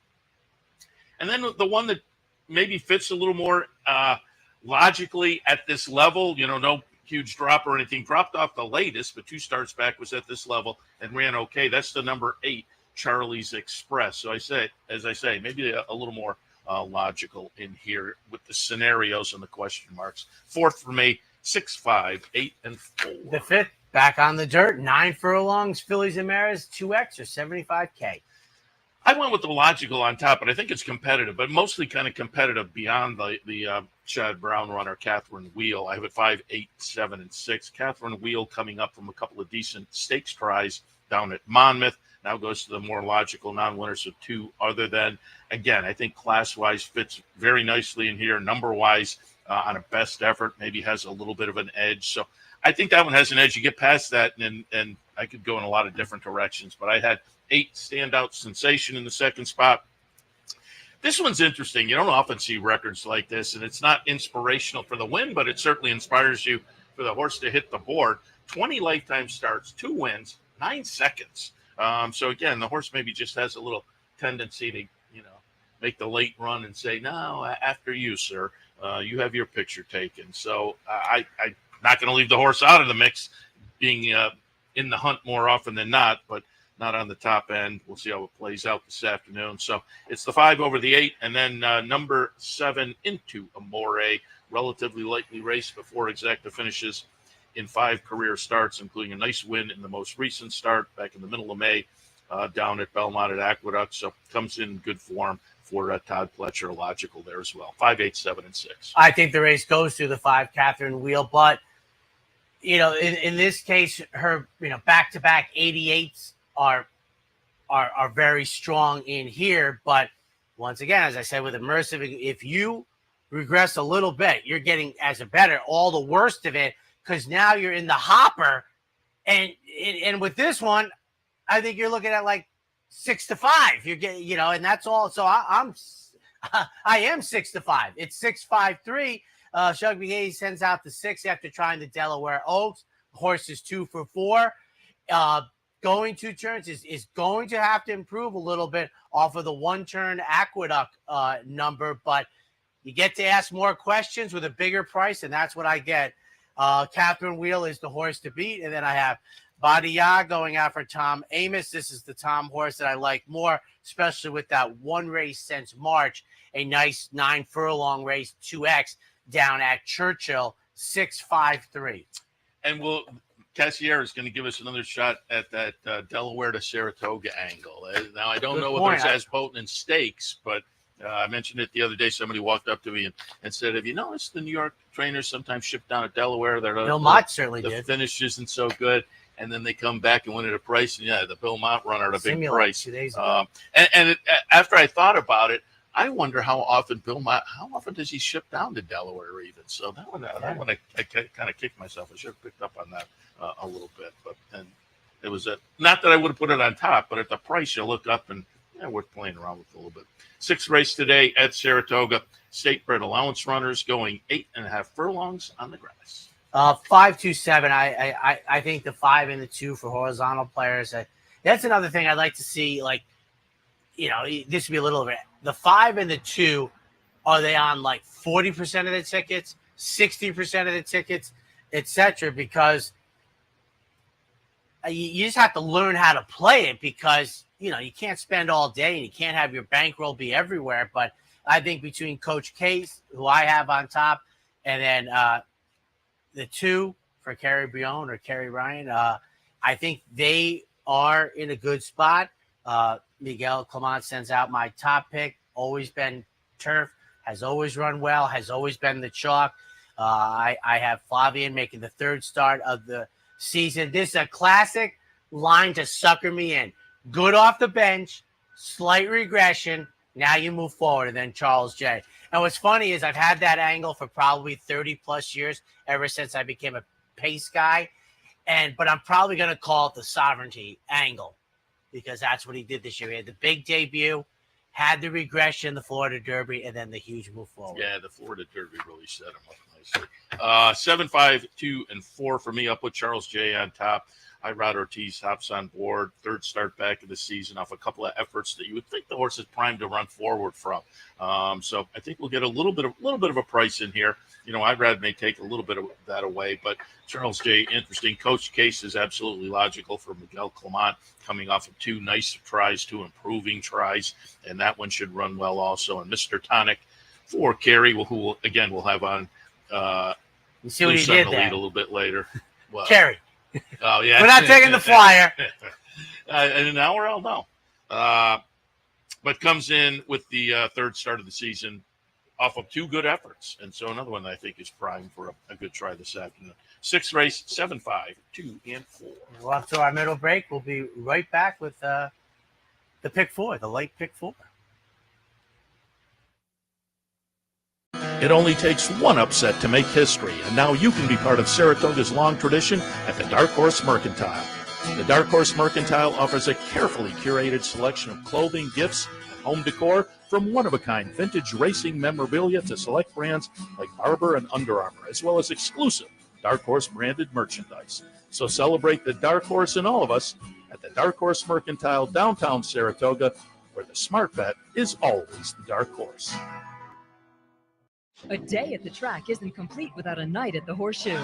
And then the one that maybe fits a little more logically at this level, no huge drop or anything, dropped off the latest, but 2 starts back, was at this level and ran okay. That's the number 8, Charlie's Express. So as I say, maybe a little more logical in here with the scenarios and the question marks. 4th for me, 6, 5, 8, and 4. The 5th, back on the dirt, 9 furlongs, Fillies and Mares, 2X or $75K. I went with the logical on top, but I think it's competitive, but mostly kind of competitive beyond the Chad Brown runner, Catherine Wheel. I have it 5, 8, 7, and 6. Catherine Wheel coming up from a couple of decent stakes tries down at Monmouth. Now goes to the more logical non-winners of 2 other than, again, I think class-wise fits very nicely in here. Number-wise, on a best effort, maybe has a little bit of an edge. So I think that one has an edge. You get past that, and I could go in a lot of different directions. But I had 8, Standout Sensation in the 2nd spot. This one's interesting. You don't often see records like this, and it's not inspirational for the win, but it certainly inspires you for the horse to hit the board. 20 lifetime starts, 2 wins, 9 seconds. So again, the horse maybe just has a little tendency to, make the late run and say, no, after you, sir, you have your picture taken. So I'm not going to leave the horse out of the mix, being in the hunt more often than not, but not on the top end. We'll see how it plays out this afternoon. So it's the 5 over the 8, and then number 7 Into Amore, relatively lightly raced before Exacta finishes in 5 career starts, including a nice win in the most recent start back in the middle of May down at Belmont at Aqueduct. So comes in good form. for Todd Pletcher, logical there as well. 5, 8, 7, and 6. I think the race goes through the 5, Catherine Wheel, but in this case, her back-to-back 88s are very strong in here. But once again, as I said, with immersive, if you regress a little bit, you're getting as a better all the worst of it, because now you're in the hopper, and with this one, I think you're looking at like 6 to 5. You're getting, and that's all. So I am 6 to 5. It's 6-5-3. Shug McGee sends out the 6 after trying the Delaware Oaks. Horse is 2 for 4. Going 2 turns is going to have to improve a little bit off of the 1-turn Aqueduct number, but you get to ask more questions with a bigger price, and that's what I get. Catherine Wheel is the horse to beat, and then I have Badia going out for Tom Amos. This is the Tom horse that I like more, especially with that one race since March, a nice 9-furlong race, 2X down at Churchill, 6-5-3. And Cassier is going to give us another shot at that Delaware to Saratoga angle. Now, I don't know whether it's as potent in stakes, but I mentioned it the other day. Somebody walked up to me and said, "Have you noticed the New York trainers sometimes ship down at Delaware? Bill Mott certainly did. The finish isn't so good, and then they come back and win at a price. And the Bill Mott runner at a big price. 2 days ago. After I thought about it, I wonder how often does he ship down to Delaware even? So that one I kind of kicked myself. I should have picked up on that a little bit, and it was not that I would have put it on top, but at the price you look up and worth playing around with a little bit. 6th race today at Saratoga. State bred allowance runners going 8.5 furlongs on the grass. 5-2-7. I think the 5 and the 2 for horizontal players. That's another thing I'd like to see. This would be a little bit. The 5 and the 2, are they on like 40% of the tickets, 60% of the tickets, etc.? Because you just have to learn how to play it, because you can't spend all day and you can't have your bankroll be everywhere. But I think between Coach Case, who I have on top, and then the 2 for Kerry Brion or Kerry Ryan, I think they are in a good spot. Miguel Clement sends out my top pick. Always been turf, has always run well, has always been the chalk. I have Flavian making the 3rd start of the season. This is a classic line to sucker me in. Good off the bench, slight regression. Now you move forward, and then Charles J. And what's funny is I've had that angle for probably 30 plus years, ever since I became a pace guy. But I'm probably going to call it the sovereignty angle, because that's what he did this year. He had the big debut, had the regression, the Florida Derby, and then the huge move forward. Yeah, the Florida Derby really set him up nicely. 7, 5, 2, and 4 for me. I'll put Charles J on top. Rod Ortiz hops on board, 3rd start back of the season off a couple of efforts that you would think the horse is primed to run forward from. So I think we'll get a little bit of a price in here. Irad may take a little bit of that away, but Charles J, interesting. Coach Case is absolutely logical for Miguel Clement, coming off of 2 nice tries, 2 improving tries, and that one should run well also. And Mr. Tonic for Kerry, who again we'll have on. You see what he did there? A little bit later. Well, Kerry. Oh yeah, we're not taking the flyer. And now we're all know. But comes in with the 3rd start of the season off of 2 good efforts, and so another one that I think is primed for a good try this afternoon. 6th race, 7, 5, 2, and 4. We'll have to our middle break. We'll be right back with the pick 4, the late pick 4. It only takes one upset to make history, and now you can be part of Saratoga's long tradition at the Darkhorse Mercantile. The Darkhorse Mercantile offers a carefully curated selection of clothing, gifts, and home decor, from one-of-a-kind vintage racing memorabilia to select brands like Barber and Under Armour, as well as exclusive Darkhorse branded merchandise. So celebrate the Darkhorse in all of us at the Darkhorse Mercantile, downtown Saratoga, where the smart bet is always the Darkhorse. A day at the track isn't complete without a night at the Horseshoe.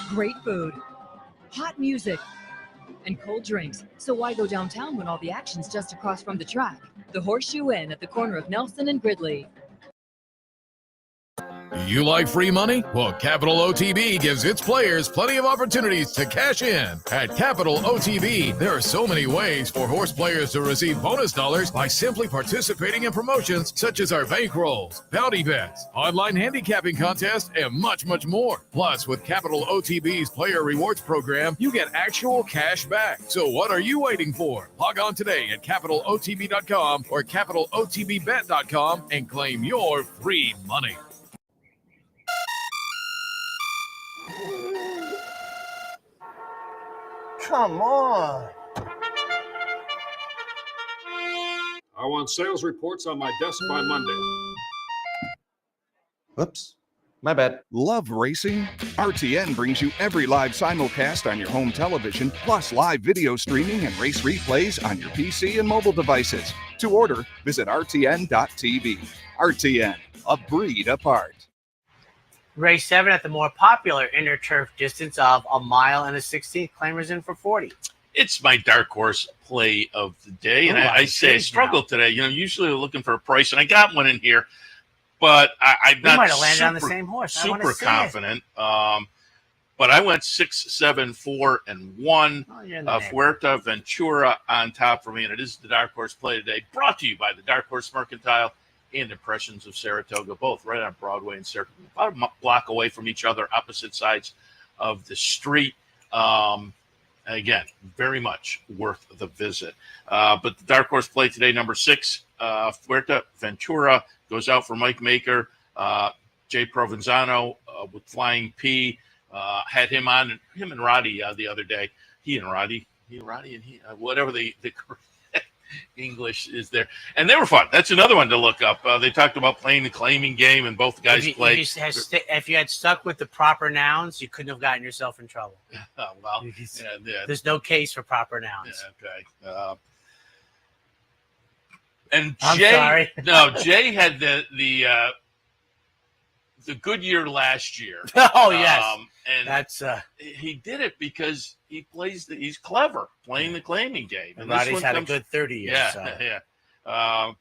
Great food, hot music, and cold drinks. So why go downtown when all the action's just across from the track? The Horseshoe Inn at the corner of Nelson and Gridley. You like free money? Well, Capital OTB gives its players plenty of opportunities to cash in. At Capital OTB, there are so many ways for horse players to receive bonus dollars by simply participating in promotions such as our bankrolls, bounty bets, online handicapping contests, and much, much more. Plus, with Capital OTB's Player Rewards program, you get actual cash back. So what are you waiting for? Log on today at CapitalOTB.com or CapitalOTBBet.com and claim your free money. Come on. I want sales reports on my desk by Monday. Whoops. My bad. Love racing? RTN brings you every live simulcast on your home television, plus live video streaming and race replays on your PC and mobile devices. To order, visit rtn.tv. RTN, a breed apart. Race 7 at the more popular inner turf distance of 1 mile and a 16th. Claimers in for 40. It's my dark horse play of the day. And I say I struggled today. You know, usually we're looking for a price, and I got one in here, but I'm not might have landed on the same horse. Super confident. But I went 6, 7, 4, and 1. Fuerteventura Ventura on top for me, and it is the dark horse play today, brought to you by the Dark Horse Mercantile and Impressions of Saratoga, both right on Broadway and Saratoga, about a block away from each other, opposite sides of the street. Again, very much worth the visit. But the dark horse play today, number 6, Fuerteventura, goes out for Mike Maker. Jay Provenzano with Flying P. Had him on, him and Roddy the other day. Whatever the English is there, and they were fun. That's another one to look up. They talked about playing the claiming game, and both guys played. If you had stuck with the proper nouns, you couldn't have gotten yourself in trouble. Well, there's no case for proper nouns. Yeah, okay. And I'm Jay, sorry. No, Jay had the good year last year. Oh yes, and that's he did it because he's clever playing the claiming game. And Roddy's had a good 30 years. Yeah.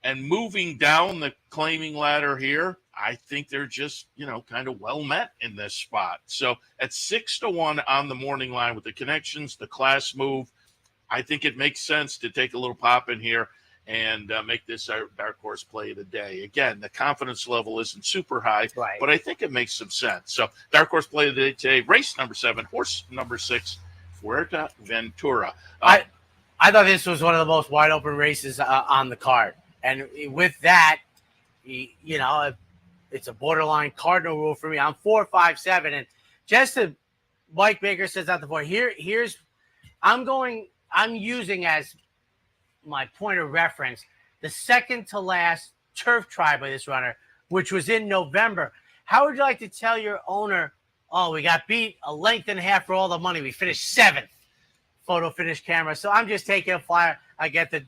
And moving down the claiming ladder here, I think they're just, kind of well met in this spot. So at 6-1 on the morning line with the connections, the class move, I think it makes sense to take a little pop in here and make this our dark horse play of the day. Again, the confidence level isn't super high, right, but I think it makes some sense. So dark horse play of the day today, race number 7, horse number 6, Fuerteventura. I thought this was one of the most wide open races on the card. And with that, it's a borderline cardinal rule for me. I'm 4, 5, 7. And just to Mike Baker says out the board, here's I'm using as my point of reference the second to last turf try by this runner, which was in November. How would you like to tell your owner, oh, we got beat a length and a half for all the money, we finished 7th? Photo finish camera. So I'm just taking a flyer. I get the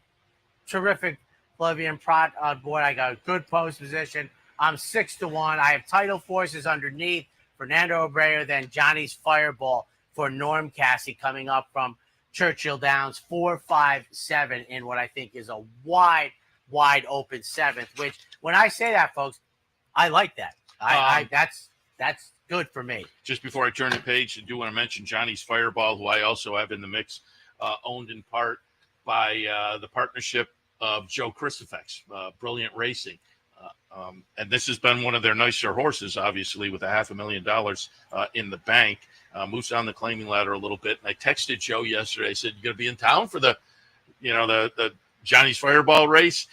terrific Flavian Prat on board. I got a good post position. I'm 6-1. I have title forces underneath. Fernando Abreu, then Johnny's Fireball for Norm Cassie coming up from Churchill Downs, 4, 5, 7 in what I think is a wide open 7th, which when I say that, folks, I like that. That's good for me. Just before I turn the page, I do want to mention Johnny's Fireball, who I also have in the mix, owned in part by the partnership of Joe Christofex, Brilliant Racing. And this has been one of their nicer horses, obviously, with $500,000 in the bank. Moves down the claiming ladder a little bit. And I texted Joe yesterday. I said, "You going to be in town for the Johnny's Fireball race?"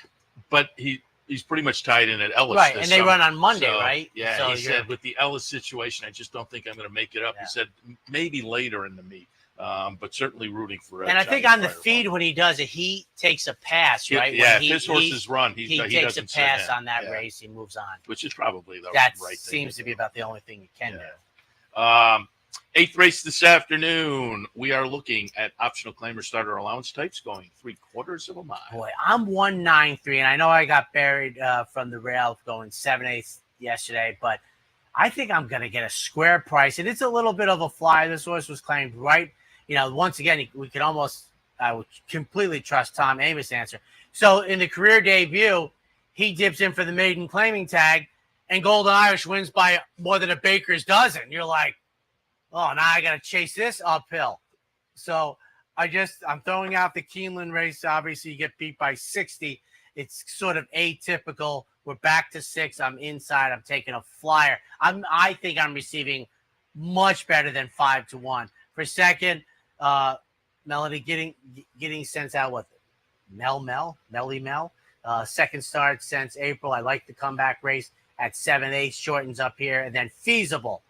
But he's pretty much tied in at Ellis. Right, and they run on Monday, right? Yeah, so he said, with the Ellis situation, I just don't think I'm going to make it up. Yeah. He said, maybe later in the meet. But certainly rooting for it. And I think on the feed when he does it, he takes a pass, right? Yeah, if his horses run, he takes a pass on that yeah. race. He moves on. Which is probably the right thing. That seems to be about the only thing you can do. 8th race this afternoon. We are looking at optional claimer starter allowance types going 3/4 of a mile. Boy, I'm 193, and I know I got buried from the rail going 7/8 yesterday, but I think I'm going to get a square price, and it's a little bit of a fly. This horse was claimed right. Once again, we can almost I would completely trust Tom Amos' answer. So in the career debut, he dips in for the maiden claiming tag, and Golden Irish wins by more than a baker's dozen. You're like, oh, now I got to chase this uphill. So I'm throwing out the Keeneland race. Obviously, you get beat by 60. It's sort of atypical. We're back to 6. I'm inside. I'm taking a flyer. I think I'm receiving much better than 5-1. For second, Melody getting sent out with Melly Mel. Second start since April. I like the comeback race at 7/8. Shortens up here. And then Feasible.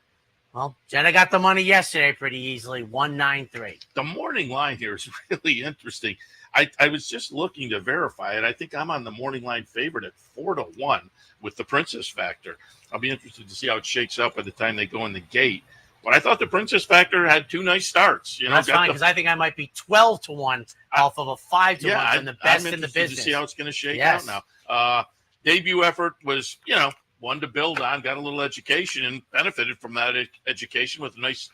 Well, Jenna got the money yesterday pretty easily, 193. The morning line here is really interesting. I was just looking to verify it. I think I'm on the morning line favorite at 4-1 with the Princess Factor. I'll be interested to see how it shakes out by the time they go in the gate. But I thought the Princess Factor had 2 nice starts. That's fine, because I think I might be 12-1 off of a 5-1 from the best in the business. To see how it's going to shake out now. Debut effort was, one to build on, got a little education and benefited from that education with a nice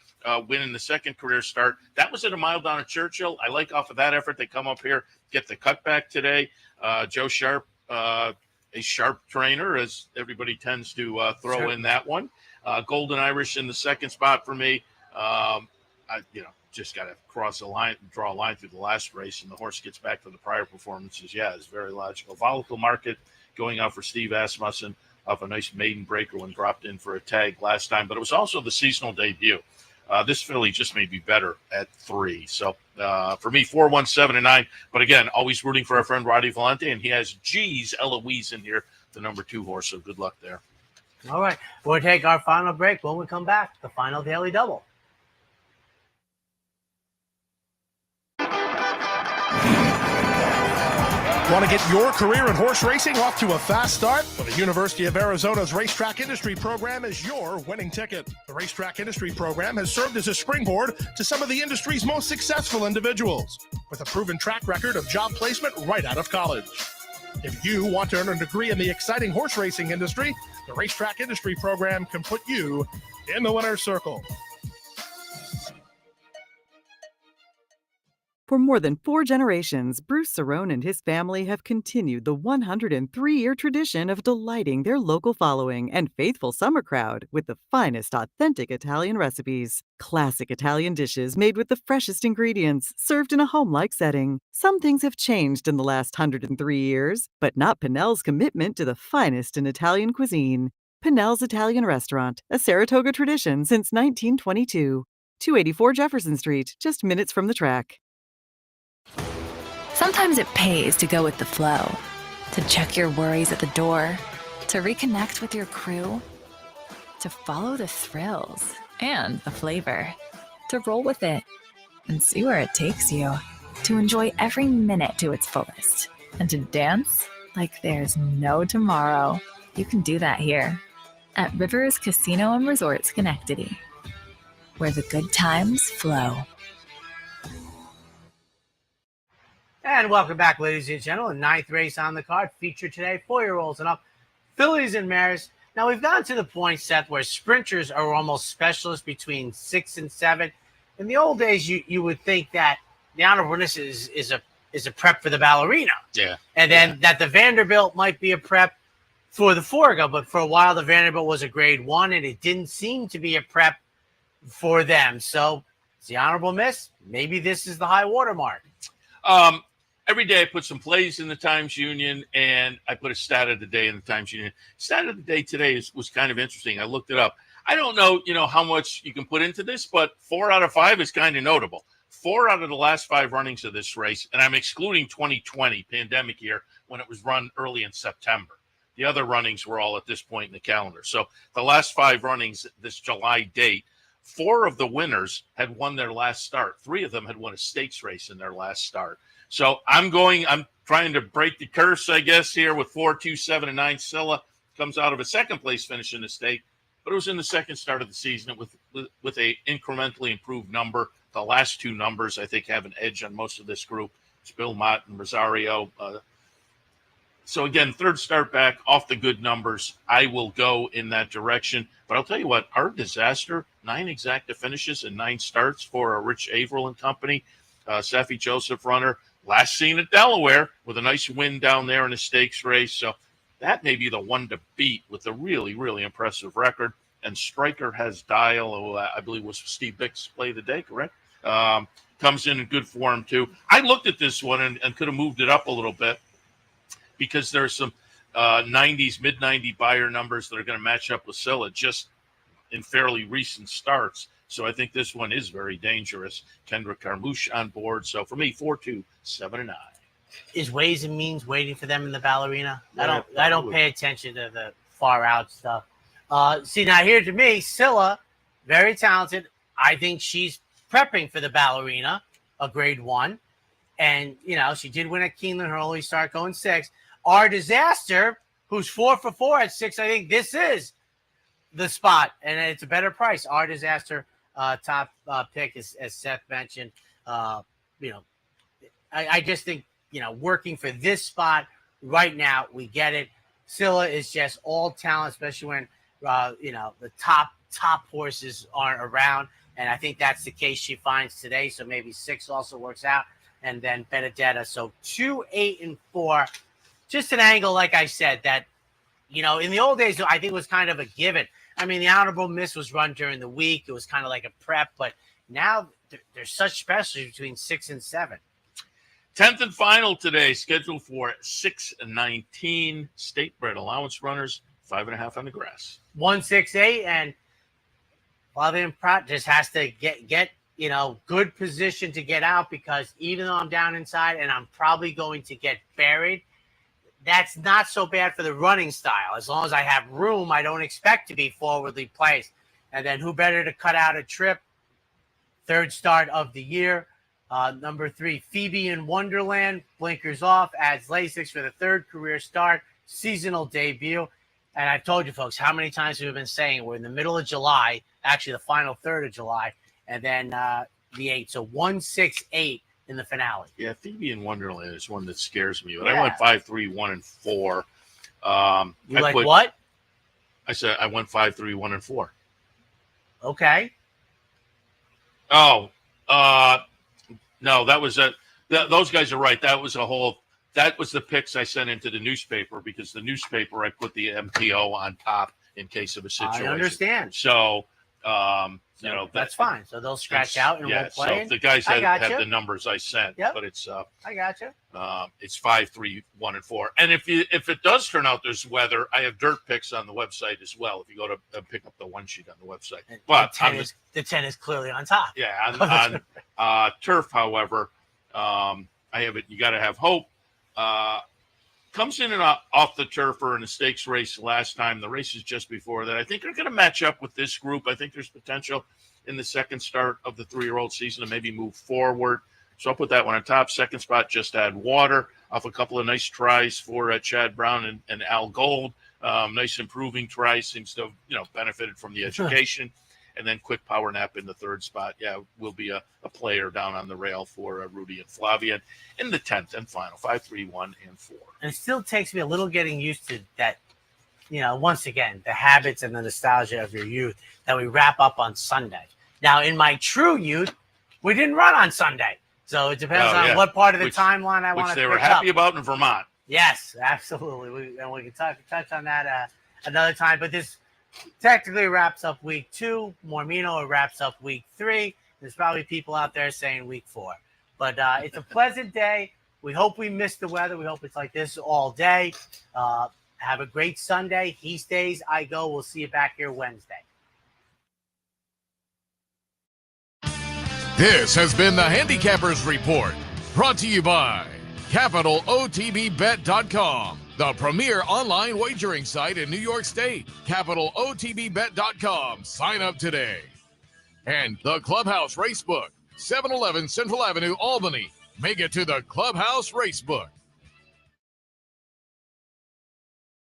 win in the second career start. That was at a mile down at Churchill. I like off of that effort. They come up here, get the cutback today. Joe Sharp, a sharp trainer, as everybody tends to throw in that one. Golden Irish in the second spot for me. Just got to cross a line, draw a line through the last race, and the horse gets back to the prior performances. Yeah, it's very logical. Volatile market going out for Steve Asmussen off a nice maiden breaker when dropped in for a tag last time, but it was also the seasonal debut. This filly just may be better at 3. So for me, 4, 1, 7, and 9. But again, always rooting for our friend Roddy Valente, and he has G's Eloise in here, the number 2 horse. So good luck there. All right, we'll take our final break. When we come back, the final Daily Double. Want to get your career in horse racing off to a fast start? Well, the University of Arizona's Racetrack Industry Program is your winning ticket. The Racetrack Industry Program has served as a springboard to some of the industry's most successful individuals, with a proven track record of job placement right out of college. If you want to earn a degree in the exciting horse racing industry, the Racetrack Industry Program can put you in the winner's circle. For more than 4 generations, Bruce Cerrone and his family have continued the 103-year tradition of delighting their local following and faithful summer crowd with the finest authentic Italian recipes. Classic Italian dishes made with the freshest ingredients, served in a home-like setting. Some things have changed in the last 103 years, but not Pinnell's commitment to the finest in Italian cuisine. Pinnell's Italian Restaurant, a Saratoga tradition since 1922. 284 Jefferson Street, just minutes from the track. Sometimes it pays to go with the flow, to check your worries at the door, to reconnect with your crew, to follow the thrills and the flavor, to roll with it and see where it takes you, to enjoy every minute to its fullest, and to dance like there's no tomorrow. You can do that here at Rivers Casino and Resort Schenectady, where the good times flow. And welcome back, ladies and gentlemen. 9th race on the card. Featured today, 4-year-olds and up. Fillies and mares. Now, we've gotten to the point, Seth, where sprinters are almost specialists between 6 and 7. In the old days, you would think that the honorableness is a prep for the ballerina. Yeah. And then that the Vanderbilt might be a prep for the Forego. But for a while, the Vanderbilt was a grade 1, and it didn't seem to be a prep for them. So it's the honorable miss. Maybe this is the high water mark. Every day I put some plays in the Times Union, and I put a stat of the day in the Times Union. Stat of the day today was kind of interesting. I looked it up. I don't know, how much you can put into this, but 4 out of 5 is kind of notable. 4 out of the last 5 runnings of this race, and I'm excluding 2020 pandemic year when it was run early in September. The other runnings were all at this point in the calendar. So the last 5 runnings, this July date, 4 of the winners had won their last start. 3 of them had won a stakes race in their last start. So I'm trying to break the curse, I guess, here with 4, 2, 7, and 9. Scylla comes out of a second place finish in the stake, but it was in the second start of the season with a incrementally improved number. The last 2 numbers, I think, have an edge on most of this group. It's Bill Mott and Rosario. So again, third start back off the good numbers. I will go in that direction. But I'll tell you what, Art Disaster, 9 exacta finishes and 9 starts for Rich Averill and company. Safi Joseph runner, last seen at Delaware with a nice win down there in a stakes race. So that may be the one to beat with a really, really impressive record. And Striker Has Dial, who I believe was Steve Bick's play of the day, correct? Comes in good form, too. I looked at this one and could have moved it up a little bit because there's some mid-90 buyer numbers that are going to match up with Scylla just in fairly recent starts. So I think this one is very dangerous. Kendra Carmouche on board. So for me, 4-2, 7-9. Is Ways and Means waiting for them in the ballerina? Yeah, I don't pay attention to the far out stuff. See, now here to me, Scylla, very talented. I think she's prepping for the ballerina, a grade 1. And, she did win at Keeneland, her only start going 6. Our Disaster, who's 4 for 4 at 6, I think this is the spot. And it's a better price. Our Disaster top pick, as Seth mentioned. I just think, working for this spot right now, we get it. Scylla is just all talent, especially when, the top horses aren't around. And I think that's the case she finds today. So maybe 6 also works out. And then Benedetta. So 2, 8, and 4. Just an angle, like I said, that, in the old days, I think it was kind of a given. I mean, the Honorable Miss was run during the week. It was kind of like a prep. But now there's such specialty between 6 and 7. 10th and final today, scheduled for 6-19. State bred allowance runners, 5.5 on the grass. 1, 6, 8, and Flavian Pratt just has to get good position to get out, because even though I'm down inside and I'm probably going to get buried, that's not so bad for the running style. As long as I have room, I don't expect to be forwardly placed. And then who better to cut out a trip? 3rd start of the year. Number 3, Phoebe in Wonderland, blinkers off, adds Lasix for the 3rd career start, seasonal debut. And I've told you folks how many times we've been saying we're in the middle of July, actually the final 3rd of July, and then the 8. So 1, 6, 8 in the finale. Yeah, Phoebe in Wonderland is one that scares me. But I went 5, 3, 1, and 4. What? I said I went 5, 3, 1, and 4. Okay. Oh, no, that was those guys are right. That was the picks I sent into the newspaper, because the newspaper, I put the MTO on top in case of a situation. I understand. So, that's fine. So they'll scratch out and we'll play. So the guys had the numbers I sent, but it's I got you. It's 5, 3, 1, and 4. And if it does turn out there's weather, I have dirt picks on the website as well. If you go to pick up the one sheet on the website, but the 10 is clearly on top. Yeah, on turf, however, I have it. You got to have hope. Comes in and off the turf or in a stakes race last time. The races just before that, I think, are going to match up with this group. I think there's potential in the second start of the 3-year-old season to maybe move forward. So I'll put that one on top. Second spot, Just Add Water, off a couple of nice tries for Chad Brown and Al Gold. Nice improving try, seems to have benefited from the education. And then Quick Power Nap in the 3rd spot. Yeah, will be a player down on the rail for Rudy and Flavian in the 10th and final, 5, 3, 1, and 4. And it still takes me a little getting used to that, once again, the habits and the nostalgia of your youth, that we wrap up on Sunday. Now, in my true youth, we didn't run on Sunday. So it depends on what part of the timeline I want to pick up. Which they were happy about in Vermont. Yes, absolutely. We can touch on that another time. But this technically wraps up week 2. Mormino wraps up week 3. There's probably people out there saying week 4. But it's a pleasant day. We hope we missed the weather. We hope it's like this all day. Have a great Sunday. He stays, I go. We'll see you back here Wednesday. This has been the Handicappers Report, brought to you by CapitalOTBBet.com, the premier online wagering site in New York State. CapitalOTBBet.com. Sign up today. And the Clubhouse Racebook, 711 Central Avenue, Albany. Make it to the Clubhouse Racebook.